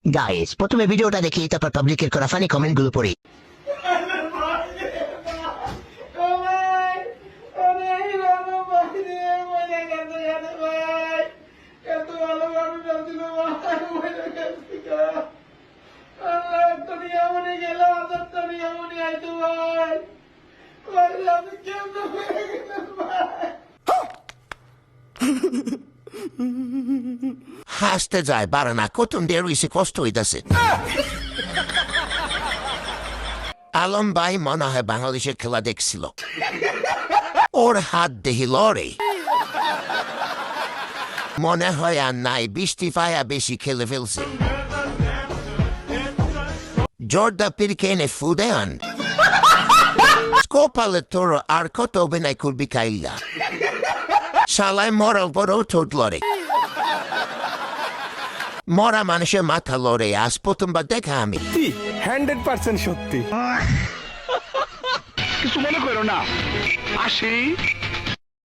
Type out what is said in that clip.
Guys, প্রথমে ভিডিওটা দেখি, তারপর পাবলিকের করা ফানি কমেন্ট গুলো পড়ি। হাসতে যায় বাড়ে না, কত দেরি কষ্ট হইতেছে। আলম ভাই মনে হয় বাংলাদেশের খেলা দেখছিল, ওর হাত দেহি লড়ে, মনে হয় আর নাই, বৃষ্টি পায়া বেশি খেলে ফেলছে। জর্দা পিরকেনে ফুদে আন স্কোপালে তোর আর কত অভিনয় করবি কাইলা, শালায় মরাল বড় ঠোঁট লড়ে, মরা মানুষের মাথা লড়ে, আজ প্রথমবার দেখা আমি। 100% সত্যি। কিছু মনে করো না, আসি।